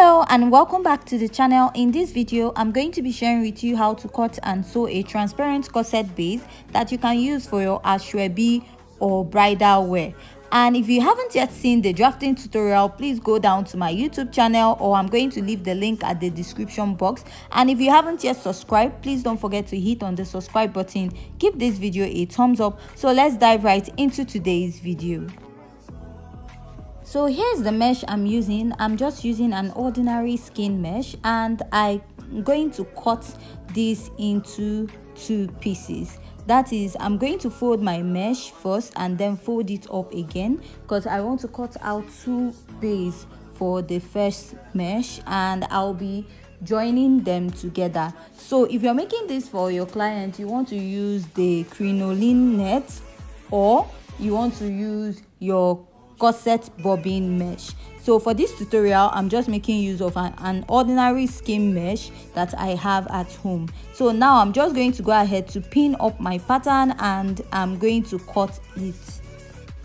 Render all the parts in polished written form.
Hello and welcome back to the channel. In this video I'm going to be sharing with you how to cut and sew a transparent corset base that you can use for your ashwebi or bridal wear. And if you haven't yet seen the drafting tutorial, please go down to my YouTube channel, or I'm going to leave the link at the description box. And if you haven't yet subscribed, please don't forget to hit on the subscribe button. Give this video a thumbs up. So let's dive right into today's video. So here's the mesh I'm using. I'm just using an ordinary skin mesh, and I'm going to cut this into two pieces. That is, I'm going to fold my mesh first and then fold it up again, because I want to cut out two bases for the first mesh and I'll be joining them together. So if you're making this for your client, you want to use the crinoline net, or you want to use your corset bobbin mesh. So for this tutorial I'm just making use of an ordinary skin mesh that I have at home. So now I'm just going to go ahead to pin up my pattern and I'm going to cut it.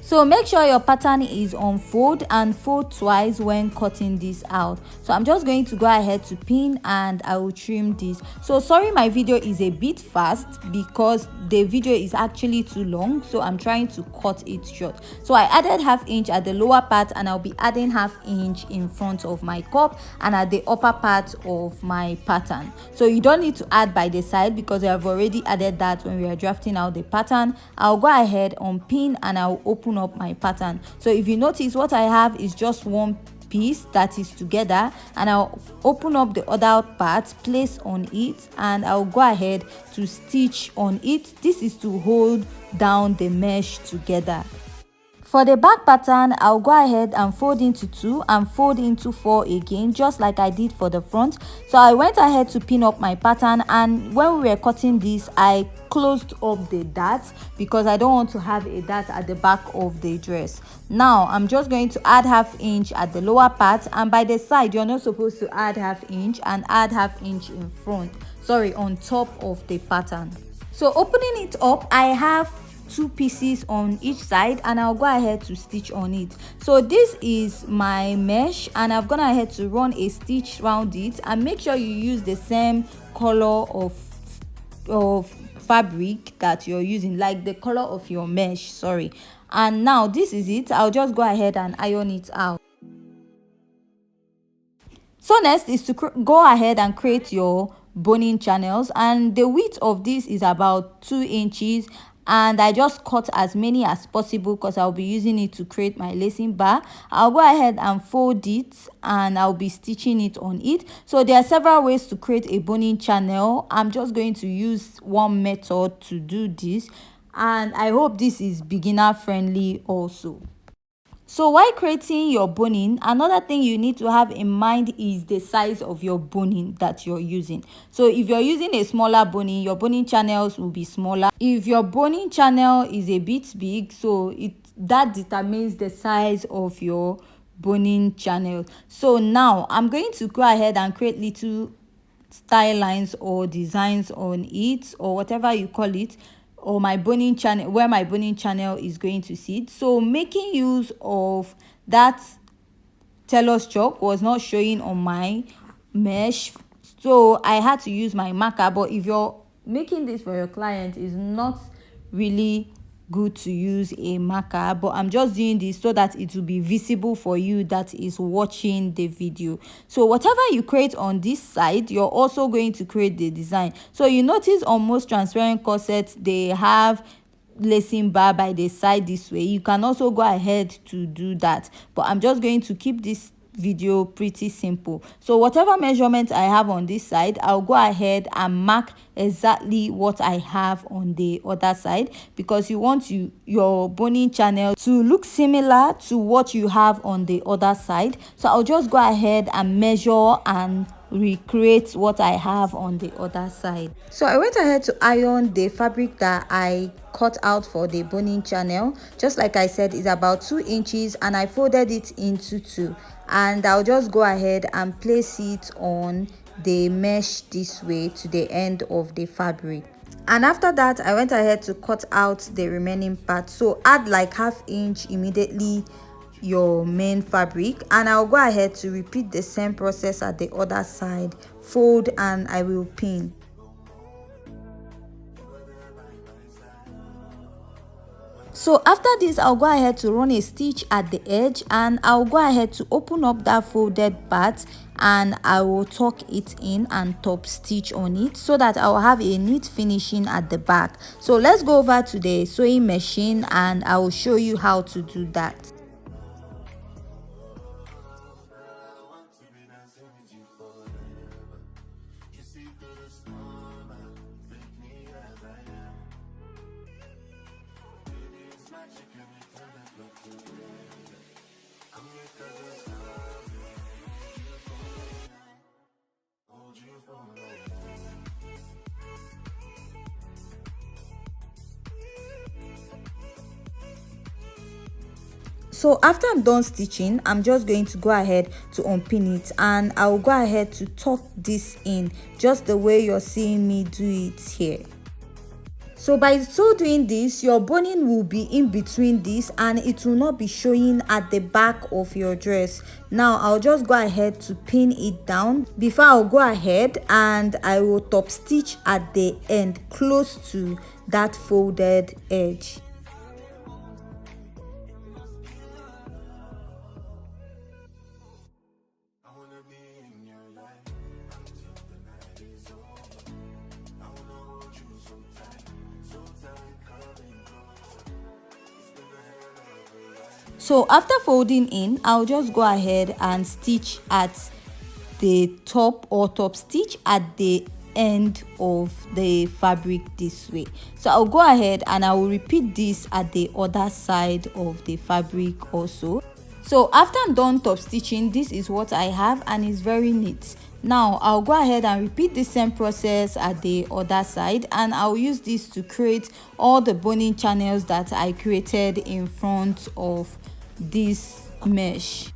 So make sure your pattern is on fold and fold twice when cutting this out. So I'm just going to go ahead to pin and I will trim this. So sorry, my video is a bit fast because the video is actually too long, so I'm trying to cut it short. So I added ½ inch at the lower part and I'll be adding ½ inch in front of my cup and at the upper part of my pattern. So you don't need to add by the side because I have already added that when we are drafting out the pattern. I'll go ahead on pin and I'll open up my pattern. So if you notice, what I have is just one piece that is together, and I'll open up the other part, place on it, and I'll go ahead to stitch on it. This is to hold down the mesh together. For the back pattern, I'll go ahead and fold into 2 and fold into 4 again, just like I did for the front. So I went ahead to pin up my pattern, and when we were cutting this, I closed up the dart because I don't want to have a dart at the back of the dress. Now I'm just going to add ½ inch at the lower part, and by the side you're not supposed to add ½ inch, and add ½ inch in front, sorry, on top of the pattern. So opening it up, I have 2 pieces on each side and I'll go ahead to stitch on it. So this is my mesh and I've gone ahead to run a stitch around it, and make sure you use the same color of fabric that you're using, like the color of your mesh, sorry. And now this is it. I'll just go ahead and iron it out. So next is to go ahead and create your boning channels, and the width of this is about 2 inches, and I just cut as many as possible because I'll be using it to create my lacing bar. I'll go ahead and fold it and I'll be stitching it on it. So there are several ways to create a boning channel. I'm just going to use one method to do this, and I hope this is beginner friendly also. So while creating your boning, another thing you need to have in mind is the size of your boning that you're using. So if you're using a smaller boning, your boning channels will be smaller. If your boning channel is a bit big, so that determines the size of your boning channel. So now I'm going to go ahead and create little style lines or designs on it, or whatever you call it, or my boning channel, where my boning channel is going to sit. So making use of that tailor's chalk was not showing on my mesh, so I had to use my marker. But if you're making this for your client, it's not really good to use a marker, but I'm just doing this so that it will be visible for you that is watching the video. So whatever you create on this side, you're also going to create the design. So you notice on most transparent corsets they have lacing bar by the side this way. You can also go ahead to do that, but I'm just going to keep this video pretty simple. So whatever measurement I have on this side, I'll go ahead and mark exactly what I have on the other side, because you want your boning channel to look similar to what you have on the other side. So I'll just go ahead and measure and recreate what I have on the other side. So I went ahead to iron the fabric that I cut out for the boning channel. Just like I said, it's about 2 inches, and I folded it into 2, and I'll just go ahead and place it on the mesh this way to the end of the fabric. And after that I went ahead to cut out the remaining part. So add like ½ inch immediately your main fabric, and I'll go ahead to repeat the same process at the other side. Fold and I will pin. So after this, I'll go ahead to run a stitch at the edge, and I'll go ahead to open up that folded part, and I will tuck it in and top stitch on it so that I'll have a neat finishing at the back. So let's go over to the sewing machine and I will show you how to do that. So after I'm done stitching, I'm just going to go ahead to unpin it, and I'll go ahead to tuck this in just the way you're seeing me do it here. So by so doing this, your boning will be in between this and it will not be showing at the back of your dress. Now I'll just go ahead to pin it down before I'll go ahead and I will top stitch at the end close to that folded edge. So after folding in, I'll just go ahead and stitch at the top, or top stitch at the end of the fabric this way. So I'll go ahead and I will repeat this at the other side of the fabric also. So after I'm done top stitching, this is what I have and it's very neat. Now I'll go ahead and repeat the same process at the other side, and I'll use this to create all the boning channels that I created in front of this mesh.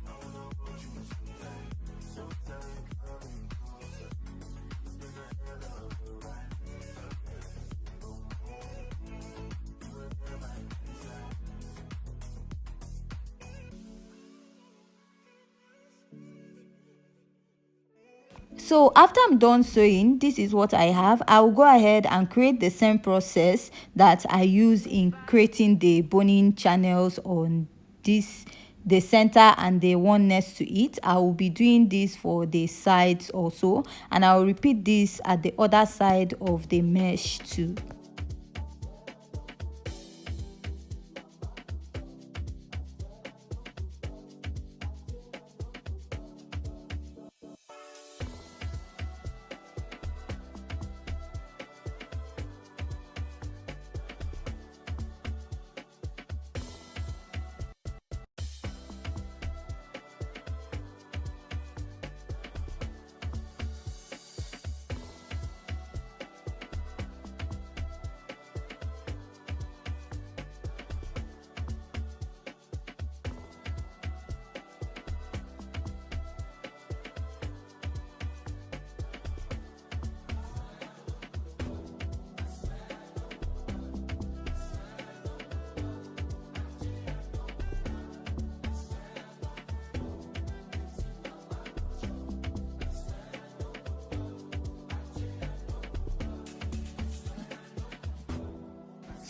So after I'm done sewing, this is what I have. I will go ahead and create the same process that I use in creating the boning channels on this, the center and the one next to it. I will be doing this for the sides also, and I will repeat this at the other side of the mesh too.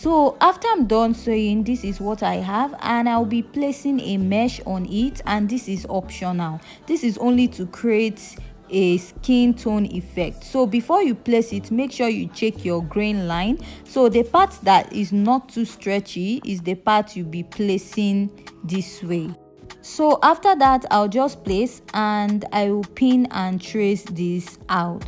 So after I'm done sewing, this is what I have, and I'll be placing a mesh on it, and this is optional. This is only to create a skin tone effect. So before you place it, make sure you check your grain line. So the part that is not too stretchy is the part you'll be placing this way. So after that, I'll just place and I will pin and trace this out.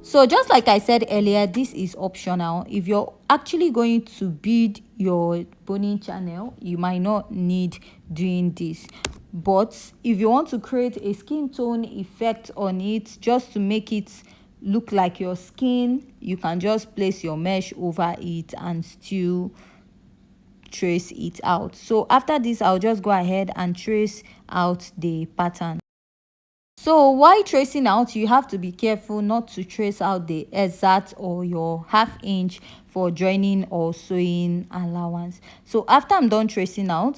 So just like I said earlier, this is optional. If you're actually going to build your boning channel, you might not need doing this. But if you want to create a skin tone effect on it, just to make it look like your skin, you can just place your mesh over it and still trace it out. So after this, I'll just go ahead and trace out the pattern. So while tracing out, you have to be careful not to trace out the exact or your half inch for joining or sewing allowance. So after I'm done tracing out,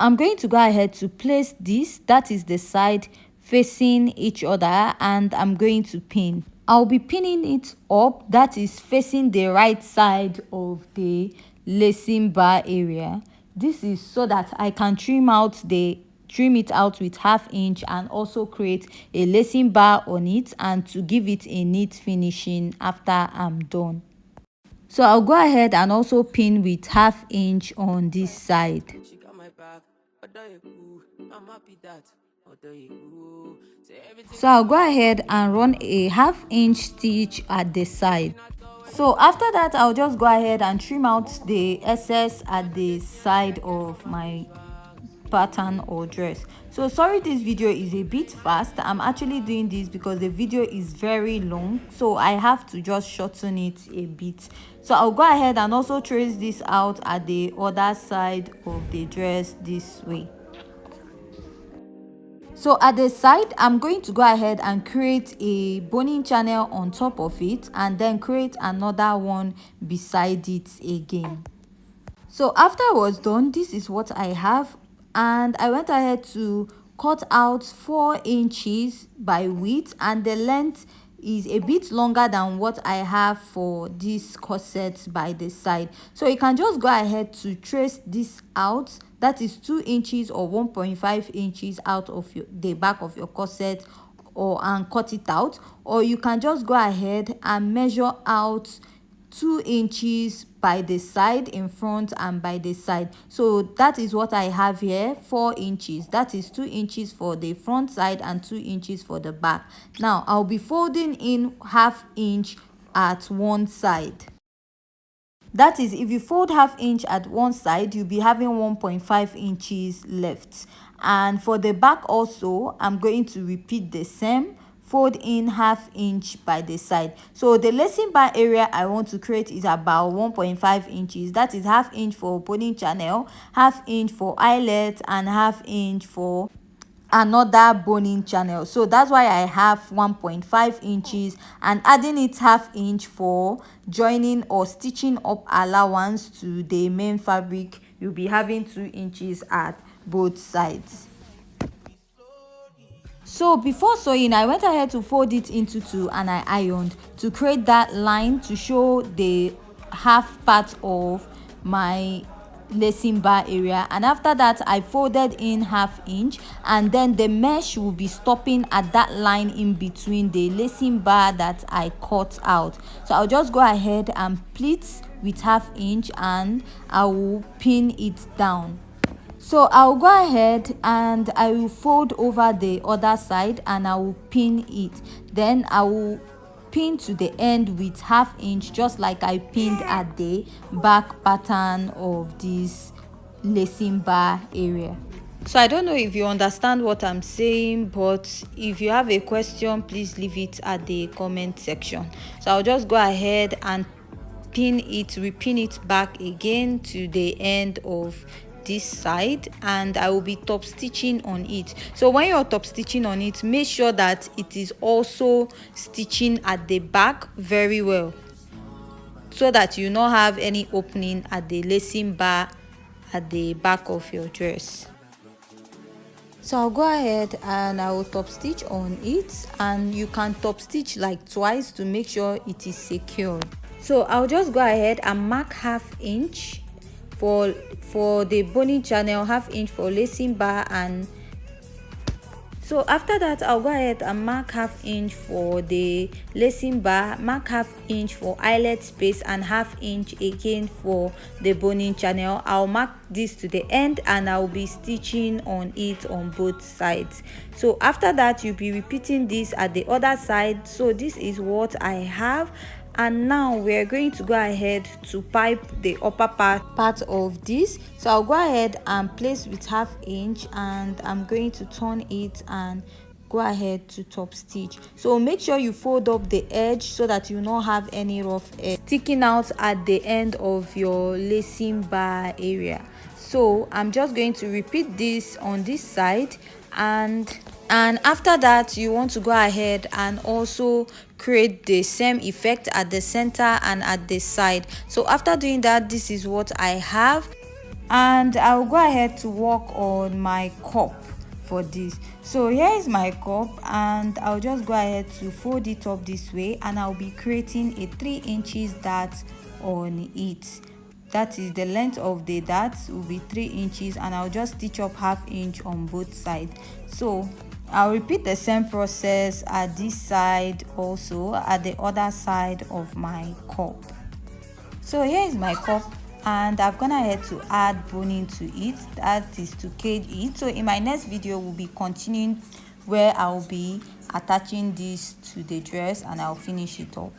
I'm going to go ahead to place this, that is the side facing each other, and I'm going to pin. I'll be pinning it up, that is facing the right side of the lacing bar area. This is so that I can trim it out with half inch and also create a lacing bar on it and to give it a neat finishing after I'm done. So I'll go ahead and also pin with half inch on this side. So I'll go ahead and run a half inch stitch at the side. So after that, I'll just go ahead and trim out the excess at the side of my pattern or dress. So sorry, this video is a bit fast. I'm actually doing this because the video is very long, so I have to just shorten it a bit. So I'll go ahead and also trace this out at the other side of the dress this way. So at the side, I'm going to go ahead and create a boning channel on top of it and then create another one beside it again. So after I was done, this is what I have, and I went ahead to cut out 4 inches by width, and the length is a bit longer than what I have for this corset by the side. So you can just go ahead to trace this out, that is 2 inches or 1.5 inches out of the back of your corset, and cut it out, or you can just go ahead and measure out 2 inches by the side in front and by the side. So that is what I have here, 4 inches. That is 2 inches for the front side and 2 inches for the back. Now I'll be folding in half inch at one side. That is, if you fold half inch at one side, you'll be having 1.5 inches left. And for the back also, I'm going to repeat the same, fold in half inch by the side. So the lacing bar area I want to create is about 1.5 inches. That is half inch for boning channel, half inch for eyelet, and half inch for another boning channel. So that's why I have 1.5 inches, and adding it half inch for joining or stitching up allowance to the main fabric. You'll be having 2 inches at both sides. So before sewing, I went ahead to fold it into 2 and I ironed to create that line to show the half part of my lacing bar area. And after that, I folded in half inch, and then the mesh will be stopping at that line in between the lacing bar that I cut out. So I'll just go ahead and pleat with half inch and I will pin it down. So I'll go ahead and I will fold over the other side and I will pin it. Then I will pin to the end with half inch, just like I pinned at the back pattern of this lacing bar area. So I don't know if you understand what I'm saying, but if you have a question, please leave it at the comment section. So I'll just go ahead and pin it, repin it back again to the end of this side, and I will be top stitching on it. So when you're top stitching on it, make sure that it is also stitching at the back very well, so that you not have any opening at the lacing bar at the back of your dress. So I'll go ahead and I will top stitch on it, and you can top stitch like twice to make sure it is secure. So I'll just go ahead and mark half inch for the boning channel, half inch for lacing bar, and so after that I'll go ahead and mark half inch for the lacing bar, mark half inch for eyelet space, and half inch again for the boning channel. I'll mark this to the end and I'll be stitching on it on both sides. So after that, you'll be repeating this at the other side. So this is what I have. And now we're going to go ahead to pipe the upper part of this. So I'll go ahead and place with half inch, and I'm going to turn it and go ahead to top stitch. So make sure you fold up the edge so that you don't have any rough edge sticking out at the end of your lacing bar area. So I'm just going to repeat this on this side, And after that, you want to go ahead and also create the same effect at the center and at the side. So after doing that, this is what I have, and I'll go ahead to work on my cup for this. So here is my cup, and I'll just go ahead to fold it up this way, and I'll be creating a 3 inches dart on it. That is the length of the dart will be 3 inches, and I'll just stitch up 1/2 inch on both sides. So I'll repeat the same process at this side, also at the other side of my cup. So here is my cup, and I've gone ahead to add boning to it, that is to cage it. So in my next video, we'll be continuing where I'll be attaching this to the dress, and I'll finish it up.